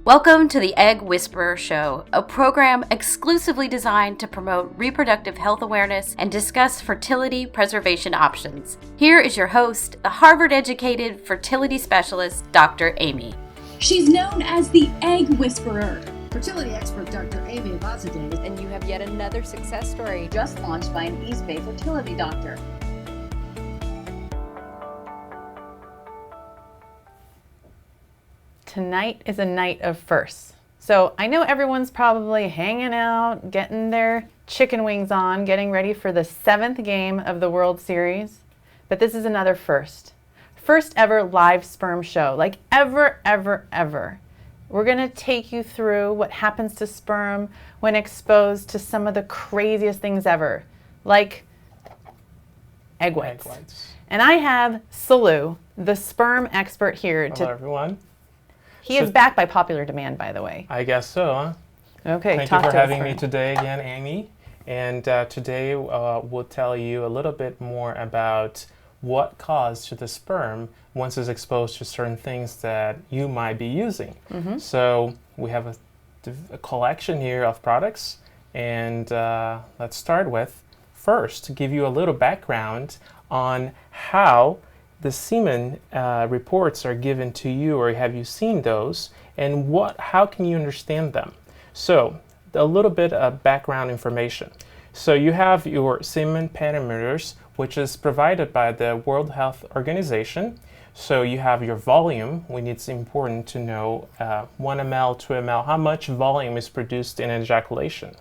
Welcome to the Egg Whisperer Show, a program exclusively designed to promote reproductive health awareness and discuss fertility preservation options. Here is your host, the Harvard-educated fertility specialist, Dr. Amy. She's known as the Egg Whisperer. Fertility expert Dr. Amy Abazadeh. And you have yet another success story Just launched by an East Bay fertility doctor. Tonight is a night of firsts. So I know everyone's probably hanging out, getting their chicken wings on, getting ready for the 7th game of the World Series. But this is another first. First ever live sperm show, like ever. We're gonna take you through what happens to sperm when exposed to some of the craziest things ever, like egg whites. And I have Salu, the sperm expert here. Hello, everyone. He is back by popular demand, by the way. I guess so, huh? Okay, Thank you for having me today again, Amy. And today we'll tell you a little bit more about what caused to the sperm once it's exposed to certain things that you might be using. So we have a collection here of products, and let's start with first to give you a little background on how the semen reports are given to you, or have you seen those, and how can you understand them? So a little bit of background information. So you have your semen parameters, which is provided by the World Health Organization. So you have your volume, when it's important to know 1 ml, 2 ml, how much volume is produced in ejaculation.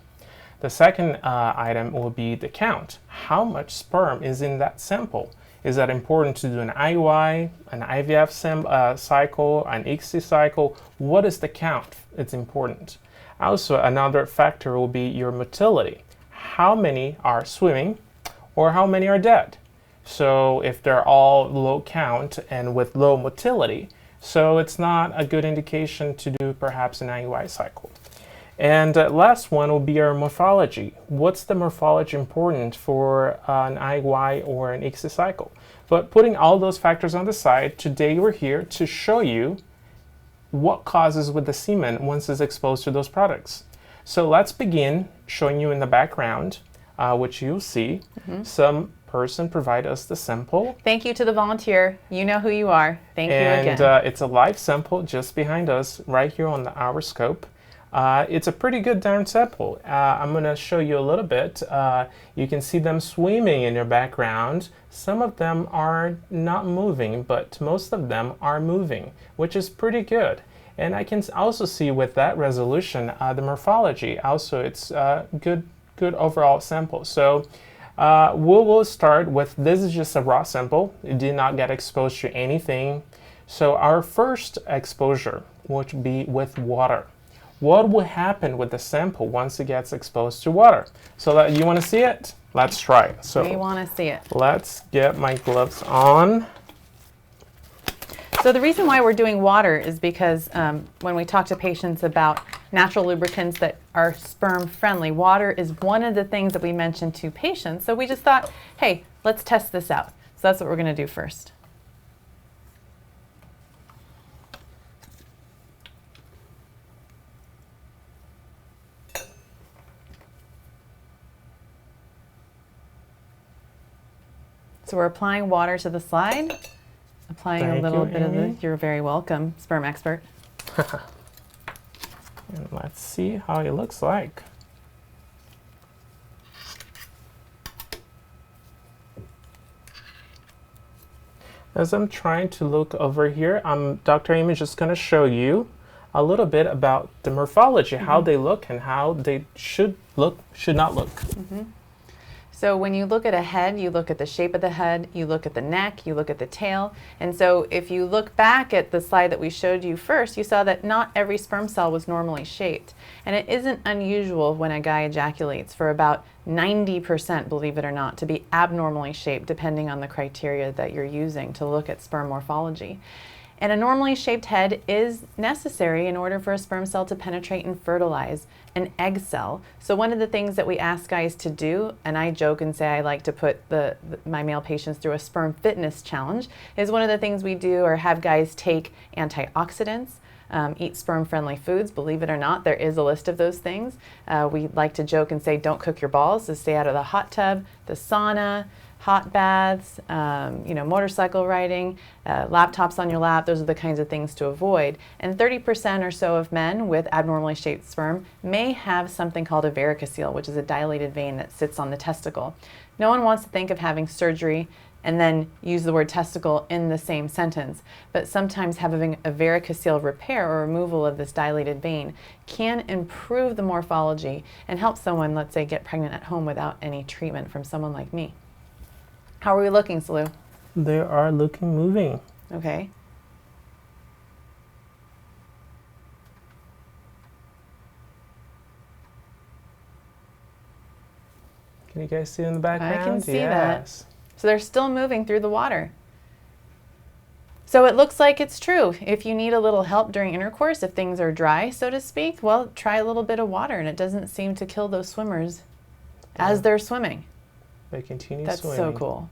The second item will be the count. How much sperm is in that sample? Is that important to do an IUI, an IVF cycle, an ICSI cycle? What is the count? It's important. Also, another factor will be your motility. How many are swimming or how many are dead? So if they're all low count and with low motility, so it's not a good indication to do perhaps an IUI cycle. And last one will be our morphology. What's the morphology important for an IUI or an ICSI cycle? But putting all those factors on the side, today we're here to show you what causes with the semen once it's exposed to those products. So let's begin showing you in the background, which you'll see. Some person provide us the sample. Thank you to the volunteer. You know who you are. Thank you again. And it's a live sample just behind us, right here on the Microscope. It's a pretty good darn sample. I'm going to show you a little bit. You can see them swimming in your background. Some of them are not moving, but most of them are moving, which is pretty good. And I can also see with that resolution, the morphology. Also, it's a good overall sample. So we'll start with, this is just a raw sample. It did not get exposed to anything. So our first exposure would be with water. What will happen with the sample once it gets exposed to water? So you want to see it? Let's try it. So we want to see it. Let's get my gloves on. So the reason why we're doing water is because when we talk to patients about natural lubricants that are sperm friendly, water is one of the things that we mention to patients. So we just thought, hey, let's test this out. So that's what we're going to do first. So we're applying water to the slide, applying a little bit of this. You're very welcome, sperm expert. And let's see how it looks like. As I'm trying to look over here, Dr. Amy is just going to show you a little bit about the morphology, how they look and how they should not look. So when you look at a head, you look at the shape of the head, you look at the neck, you look at the tail. And so if you look back at the slide that we showed you first, you saw that not every sperm cell was normally shaped. And it isn't unusual when a guy ejaculates for about 90%, believe it or not, to be abnormally shaped, depending on the criteria that you're using to look at sperm morphology. And a normally shaped head is necessary in order for a sperm cell to penetrate and fertilize an egg cell. So one of the things that we ask guys to do, and I joke and say I like to put my male patients through a sperm fitness challenge, is one of the things we do or have guys take antioxidants, Eat sperm-friendly foods. Believe it or not, there is a list of those things. We like to joke and say, don't cook your balls, so stay out of the hot tub, the sauna, hot baths, motorcycle riding, laptops on your lap. Those are the kinds of things to avoid. And 30% or so of men with abnormally shaped sperm may have something called a varicocele, which is a dilated vein that sits on the testicle. No one wants to think of having surgery and then use the word testicle in the same sentence. But sometimes having a varicocele repair or removal of this dilated vein can improve the morphology and help someone, let's say, get pregnant at home without any treatment from someone like me. How are we looking, Salu? They are looking moving. Okay. Can you guys see in the background? I can see yes. that. So they're still moving through the water. So it looks like it's true. If you need a little help during intercourse, if things are dry, so to speak, well, try a little bit of water, and it doesn't seem to kill those swimmers as they're swimming. They continue That's swimming. so cool.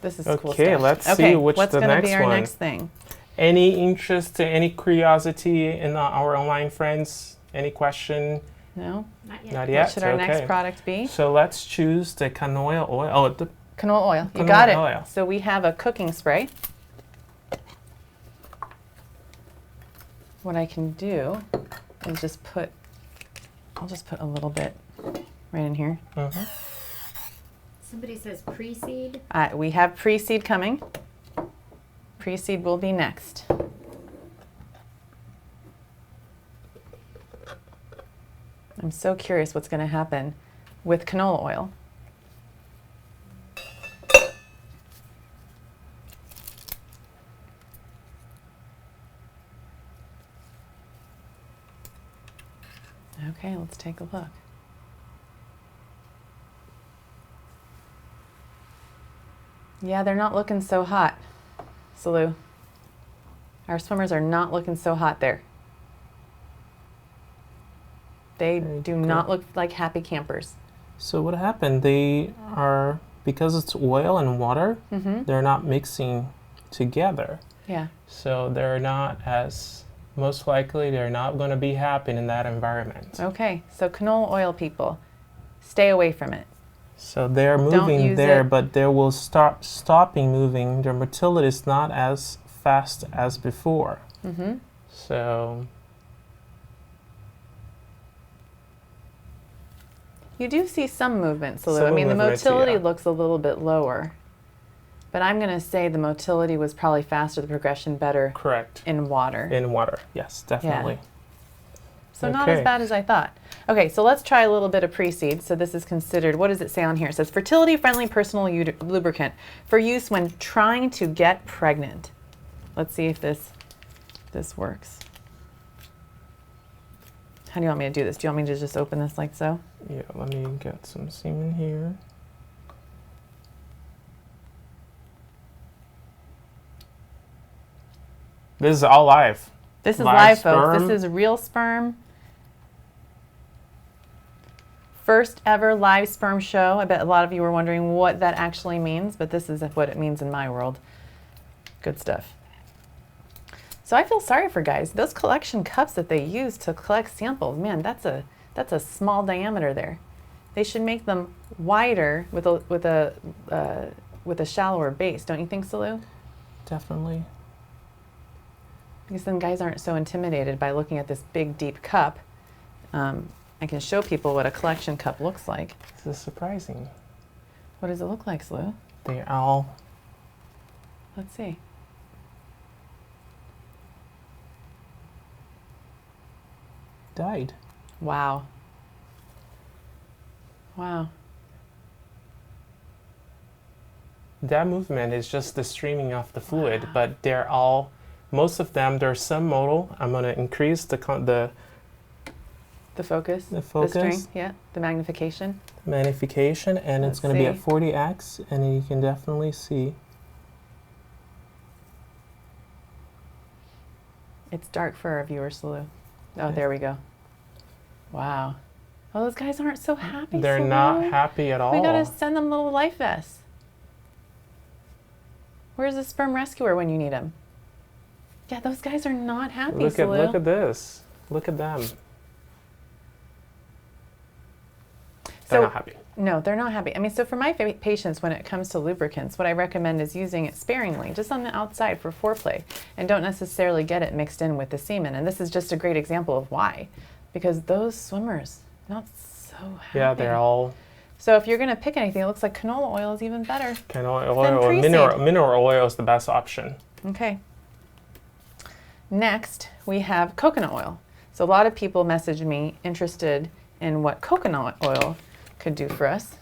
This is cool stuff. Okay, let's see what's what's the gonna next be our one. next thing? Any interest, any curiosity in our online friends? Any question? No? Not yet. Not yet. What should our next Okay. product be? So let's choose the canola oil. Oh, the Canola oil. You Canola got it. oil. So we have a cooking spray. What I can do is I'll just put a little bit right in here. Somebody says pre-seed. We have pre-seed coming. Pre-seed will be next. I'm so curious what's going to happen with canola oil. Okay, let's take a look. Yeah, they're not looking so hot, Salu. Our swimmers are not looking so hot there. They do not look like happy campers. So what happened? They are, because it's oil and water, they're not mixing together. Yeah. So they're not as, most likely they're not going to be happy in that environment. Okay, so canola oil people, stay away from it. So they're Don't moving use there, it. but they will start stopping moving. Their motility is not as fast as before. So You do see some movement, Salu. Some I mean, the movement, motility yeah. looks a little bit lower, but I'm going to say the motility was probably faster, the progression better correct. in water. In water, yes, definitely. So not as Okay. bad as I thought. Okay, so let's try a little bit of pre-seed. So this is considered, what does it say on here? It says fertility-friendly personal lubricant for use when trying to get pregnant. Let's see if this works. How do you want me to do this? Do you want me to just open this like so? Yeah, let me get some semen here. This is all live. This is Live live, folks. sperm. This is real sperm. First ever live sperm show. I bet a lot of you were wondering what that actually means, but this is what it means in my world. Good stuff. So I feel sorry for guys. Those collection cups that they use to collect samples, man, that's a small diameter there. They should make them wider with a shallower base, don't you think, Salu? Definitely. Because then guys aren't so intimidated by looking at this big, deep cup. I can show people what a collection cup looks like. This is surprising. What does it look like, Salu? They all Let's see. died. Wow. Wow. That movement is just the streaming of the fluid, but they're all, most of them, there's some modal. I'm going to increase the The focus. The focus. The strength, yeah. The magnification. magnification, and it's Let's going to be at see. 40x, and you can definitely see. It's dark for our viewers, Salu. Oh, Okay. there we go. Wow. Oh, those guys aren't so happy, They're Salu. not happy at all. We gotta send them little life vests. Where's the sperm rescuer when you need him? Yeah, those guys are not happy, Look at this. Look at them. They're not happy. No, they're not happy. I mean, so for my patients, when it comes to lubricants, what I recommend is using it sparingly, just on the outside for foreplay, and don't necessarily get it mixed in with the semen. And this is just a great example of why. Because those swimmers, not so happy. Yeah, they're all... So if you're going to pick anything, it looks like canola oil is even better. Canola oil or mineral oil is the best option. Okay. Next, we have coconut oil. So a lot of people message me interested in what coconut oil could do for us.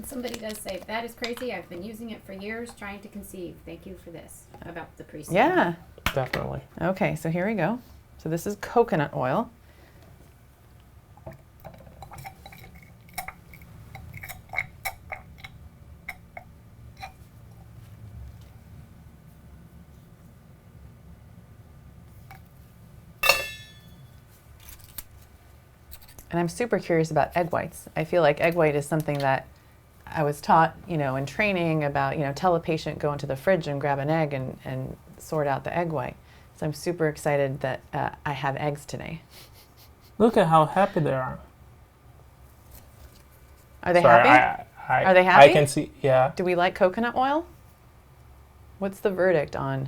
Somebody does say, that is crazy. I've been using it for years trying to conceive. Thank you for this, about the preseed. Yeah. Definitely. Okay, so here we go. So this is coconut oil. And I'm super curious about egg whites. I feel like egg white is something that I was taught, in training about, tell a patient, go into the fridge and grab an egg and sort out the egg white. So I'm super excited that I have eggs today. Look at how happy they are. Are they happy? Are they happy? I can see, yeah. Do we like coconut oil? What's the verdict on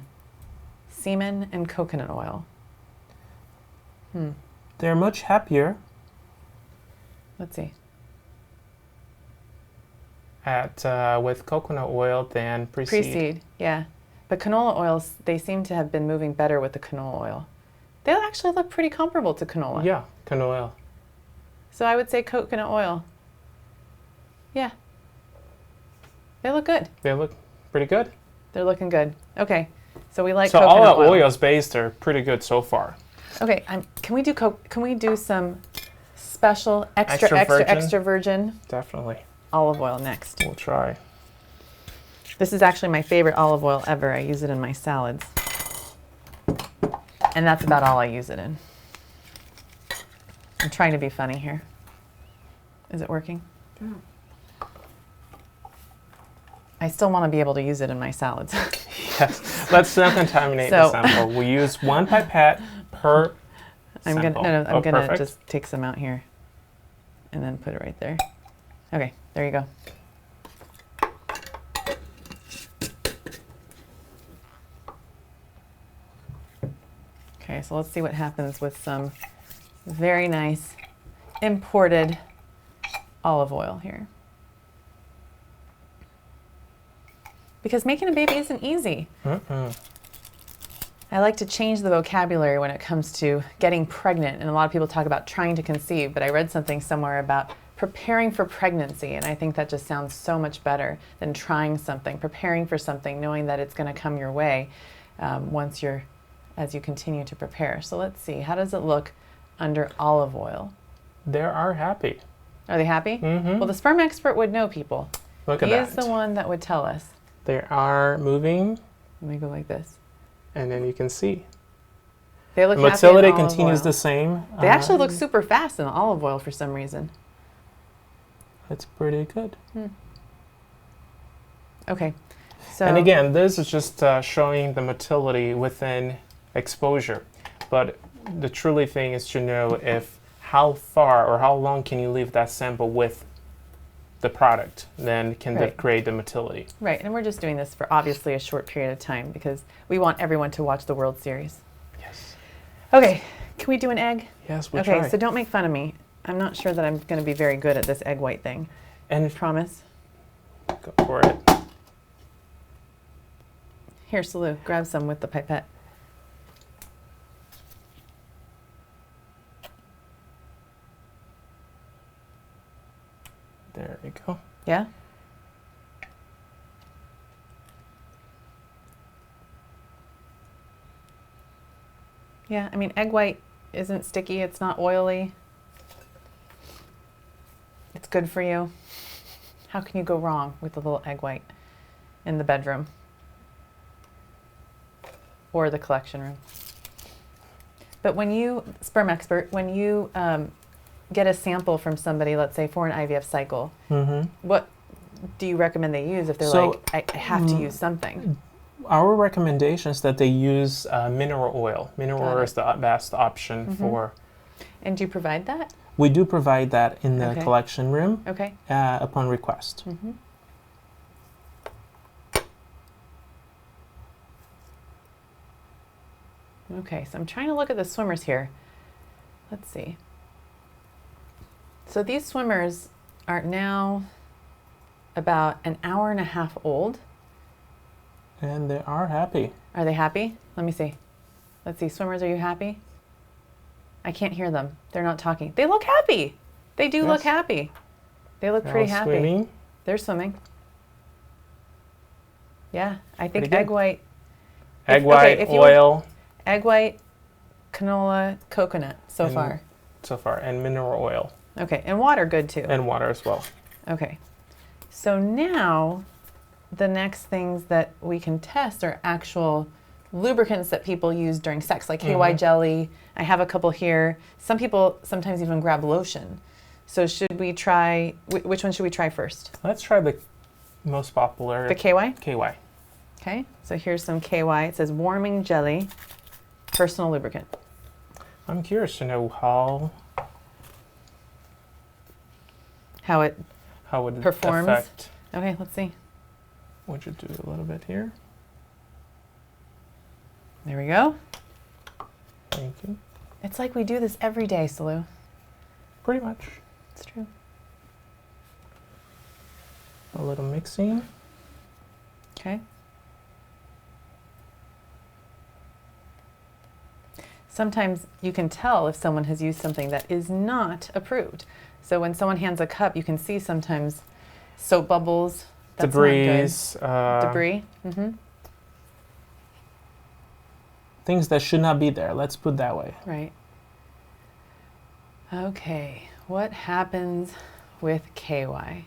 semen and coconut oil? They're much happier Let's see. with coconut oil than preseed. Preseed, yeah. But canola oils, they seem to have been moving better with the canola oil. They actually look pretty comparable to canola. Yeah, canola oil. So I would say coconut oil. Yeah. They look good. They look pretty good. They're looking good. Okay. So we like So coconut all oil. the oils based are pretty good so far. Okay, can we do some special extra virgin Definitely. olive oil next? We'll try. This is actually my favorite olive oil ever. I use it in my salads. And that's about all I use it in. I'm trying to be funny here. Is it working? I still want to be able to use it in my salads. Yes. Let's not contaminate the sample. We use 1 pipette per sample. I'm gonna just take some out here and then put it right there. Okay, there you go. Okay, so let's see what happens with some very nice imported olive oil here. Because making a baby isn't easy. I like to change the vocabulary when it comes to getting pregnant, and a lot of people talk about trying to conceive, but I read something somewhere about preparing for pregnancy, and I think that just sounds so much better than trying something, preparing for something, knowing that it's going to come your way as you continue to prepare. So let's see, how does it look under olive oil? They are happy. Are they happy? Mm-hmm. Well, the sperm expert would know, people. Look at that. He is the one that would tell us. They are moving. Let me go like this. And then you can see. They look the happy motility in olive continues oil. the same. They actually look super fast in the olive oil for some reason. It's pretty good. Okay. So, and again, this is just showing the motility within exposure. But the truly thing is to know how far or how long can you leave that sample with the product, then can that create the motility. Right, and we're just doing this for obviously a short period of time because we want everyone to watch the World Series. Yes. Okay, can we do an egg? Yes, we'll try. Okay, so don't make fun of me. I'm not sure that I'm going to be very good at this egg white thing. And promise. Go for it. Here, Salu, grab some with the pipette. There you go. Yeah? Yeah, I mean, egg white isn't sticky. It's not oily. It's good for you. How can you go wrong with a little egg white in the bedroom or the collection room? But when you, sperm expert, when you get a sample from somebody, let's say for an IVF cycle, what do you recommend they use if they're like, I have to use something? our recommendation is that they use mineral oil. Mineral oil is the best option for. And do you provide that? We do provide that in the Okay. collection room Okay. upon request. Okay, so I'm trying to look at the swimmers here. Let's see. So these swimmers are now about an hour and a half old. And they are happy. Are they happy? Let me see. Let's see. Swimmers, are you happy? I can't hear them. They're not talking. They look happy. They do look Yes. happy. They look They're pretty all happy. swimming. They're swimming. Yeah, I think Pretty good. egg white. Egg okay, white, if you oil Egg white, canola, coconut so And- far. so far, and mineral oil, Okay, and water good too. and water as well. Okay, so now the next things that we can test are actual lubricants that people use during sex, like KY jelly. I have a couple here. Some people sometimes even grab lotion. So should we try, which one should we try first? Let's try the most popular The KY? KY. Okay, so here's some KY. It says warming jelly, personal lubricant. I'm curious to know how it would it performs. affect. Okay, let's see. Would you do a little bit here? There we go. Thank you. It's like we do this every day, Salu. Pretty much. It's true. A little mixing. Okay. Sometimes you can tell if someone has used something that is not approved. So when someone hands a cup, you can see sometimes soap bubbles. That's not good. Debris. Things that should not be there. Let's put it that way. Right. Okay. What happens with KY?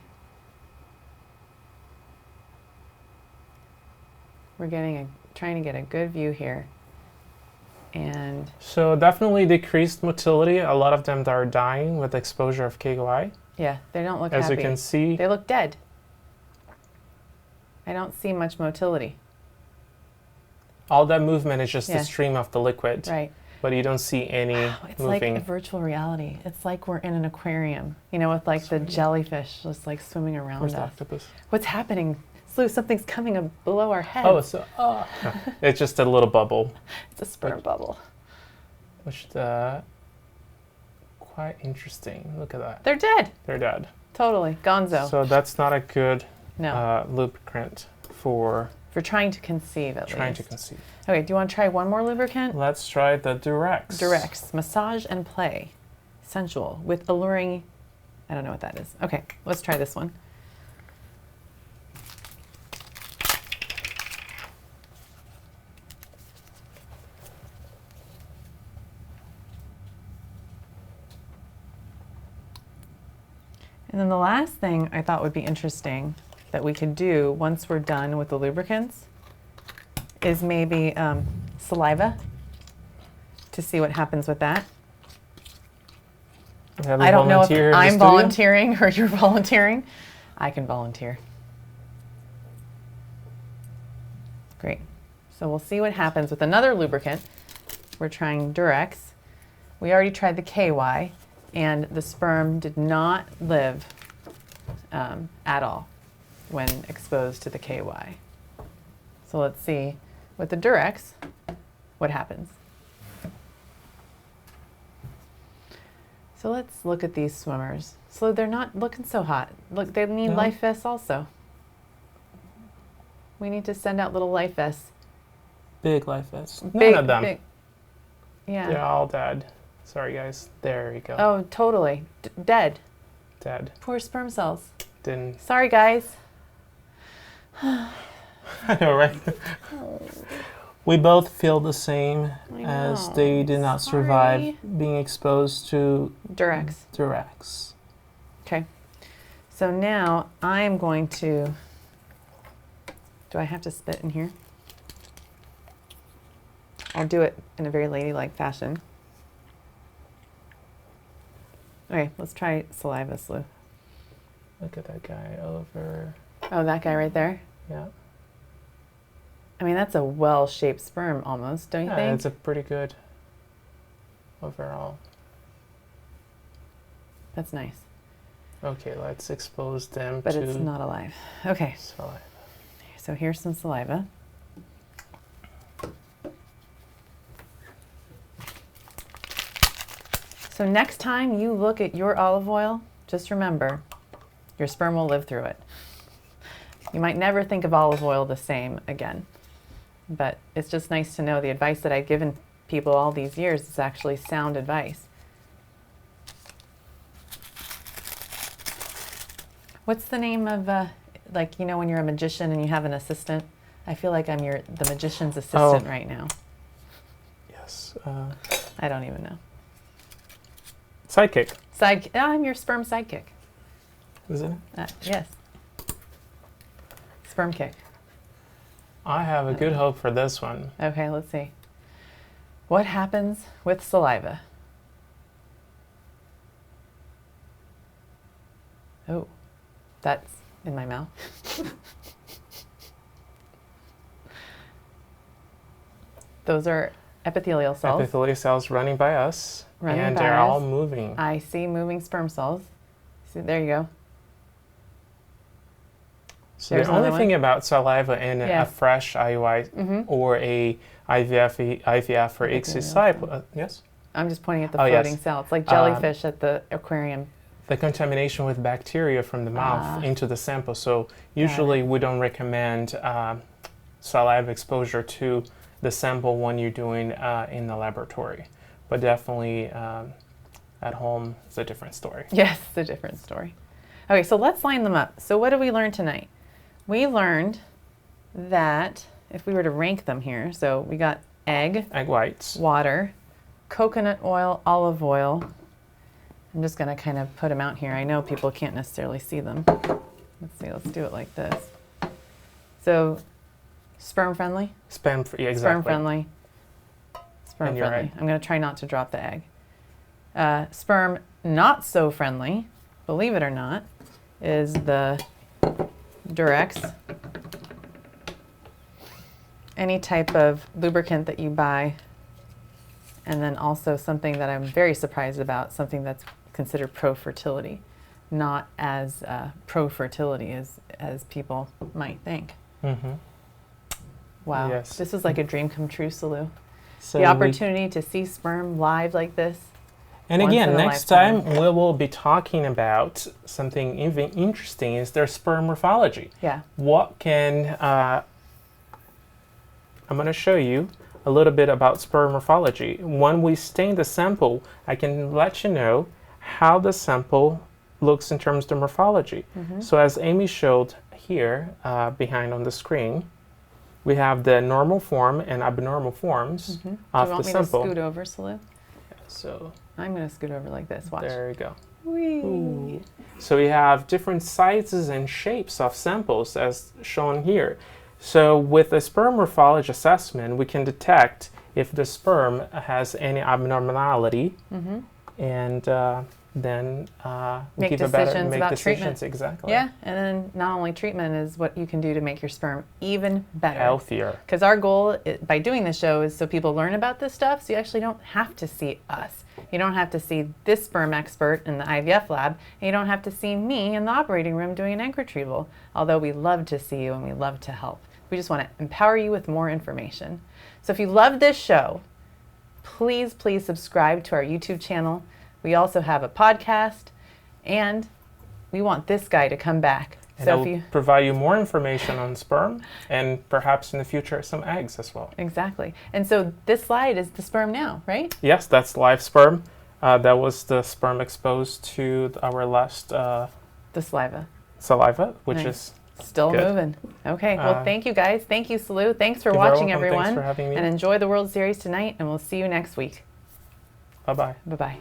We're trying to get a good view here. And So definitely decreased motility. A lot of them are dying with exposure of KY. yeah, they don't look As happy. you can see, They look dead. I don't see much motility. all that movement is just Yeah. the stream of the liquid, Right. but you don't see any It's moving. like a virtual reality. It's like we're in an aquarium, with like the jellyfish just like swimming around Where's the us. octopus? What's happening? Slu, something's coming below our heads. Oh, so it's just a little bubble, It's a sperm bubble. which quite interesting. Look at that. They're dead. They're dead. Totally. Gonzo. So that's not a good No. lubricant for For trying to conceive, at trying least. to conceive. Okay, do you want to try one more lubricant? Let's try the Durex. Durex. Massage and play. Sensual. With alluring... I don't know what that is. Okay, let's try this one. And then the last thing I thought would be interesting that we could do once we're done with the lubricants is maybe saliva to see what happens with that. Have a I don't know if volunteer in the I'm studio? volunteering or you're volunteering. I can volunteer. Great. So we'll see what happens with another lubricant. We're trying Durex. We already tried the KY, and the sperm did not live at all when exposed to the KY. So let's see with the Durex what happens. So let's look at these swimmers. So they're not looking so hot. Look, they need No. life vests also. We need to send out little life vests. Big life vests. None Big, of them. big. Yeah. They're all dead. Sorry, guys. There you go. Oh, totally. Dead. Dead. Poor sperm cells. Didn't. Sorry, guys. I know, right? We both feel the same, I as know. they did not Sorry. survive being exposed to Durex. Durex. Okay. So now I'm going to. Do I have to spit in here? I'll do it in a very ladylike fashion. Okay, let's try saliva, Slu. Look at that guy over. Oh, that guy right there? Yeah. I mean, that's a well-shaped sperm almost, don't you think? It's a pretty good overall. That's nice. Okay, let's expose them But to it's not alive. Okay, saliva. so here's some saliva. So next time you look at your olive oil, just remember, your sperm will live through it. You might never think of olive oil the same again, but it's just nice to know the advice that I've given people all these years is actually sound advice. What's the name of, like, you know, when you're a magician and you have an assistant? I feel like I'm the magician's assistant right now. Yes. I don't even know. Sidekick. I'm your sperm sidekick. Isn't it? Yes. Sperm kick. I have a good hope for this one. Okay, let's see. What happens with saliva? Oh, that's in my mouth. Those are epithelial cells. Epithelial cells running by us, Running and by they're us. all moving. I see moving sperm cells. See, there you go. So There's the only another thing about saliva in Yeah. a fresh IUI or a IVF or ICSI cycle, yes? I'm just pointing at the Oh, yes. floating cell. It's like jellyfish at the aquarium. The contamination with bacteria from the mouth into the sample. So usually we don't recommend saliva exposure to the sample when you're doing in the laboratory. But definitely at home, it's a different story. Yes, it's a different story. Okay, so let's line them up. So what did we learn tonight? We learned that if we were to rank them here, so we got egg whites, water, coconut oil, olive oil. I'm just going to kind of put them out here. I know people can't necessarily see them. Let's see, let's do it like this. So sperm friendly? yeah, exactly. Sperm friendly. Sperm And you're friendly. right. I'm going to try not to drop the egg. Sperm not so friendly, believe it or not, is the Durex. Any type of lubricant that you buy, and then also something that I'm very surprised about, something that's considered pro-fertility, not as pro-fertility as people might think. Mm-hmm. Wow, Yes. this was like a dream come true, Salu. So The opportunity to see sperm live like this. And once again, in a next lifetime. time we will be talking about something even interesting is their sperm morphology. Yeah. What can, I'm going to show you a little bit about sperm morphology. When we stain the sample, I can let you know how the sample looks in terms of the morphology. So as Amy showed here behind on the screen, we have the normal form and abnormal forms Do you of want the me sample. to scoot over, Salu? So I'm going to scoot over like this. Watch. there you go. Whee. So we have different sizes and shapes of samples as shown here. So with a sperm morphology assessment, we can detect if the sperm has any abnormality and then Make give decisions about decisions. treatment. Exactly. Yeah, and then not only treatment is what you can do to make your sperm even better. Healthier. Because our goal by doing this show is so people learn about this stuff, so you actually don't have to see us. You don't have to see this sperm expert in the IVF lab, and you don't have to see me in the operating room doing an egg retrieval, although we love to see you and we love to help. We just want to empower you with more information. So if you love this show, please subscribe to our YouTube channel. We also have a podcast, and we want this guy to come back. And So I if will you provide you more information on sperm and perhaps in the future some eggs as well. exactly. And so this slide is the sperm now, right? Yes, that's live sperm. That was the sperm exposed to our last The saliva. saliva, which Nice. is Still Good. moving. Okay. Well, thank you guys. Thank you, Salu. Thanks for You're very watching, welcome. everyone. Thanks for having me. And enjoy the World Series tonight, and we'll see you next week. bye-bye. Bye-bye.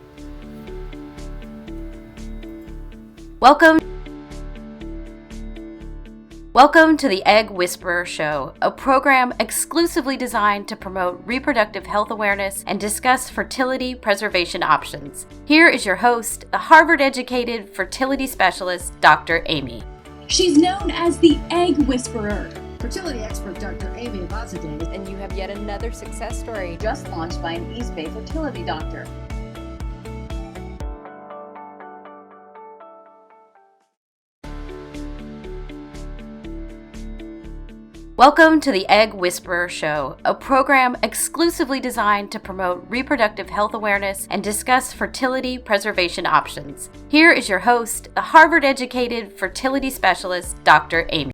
Welcome to the Egg Whisperer Show, a program exclusively designed to promote reproductive health awareness and discuss fertility preservation options. Here is your host, the Harvard-educated fertility specialist, Dr. Amy. She's known as the Egg Whisperer. fertility expert Dr. Amy Abazadeh. And you have yet another success story. Just launched by an East Bay fertility doctor. Welcome to the Egg Whisperer Show, a program exclusively designed to promote reproductive health awareness and discuss fertility preservation options. Here is your host, the Harvard-educated fertility specialist, Dr. Amy.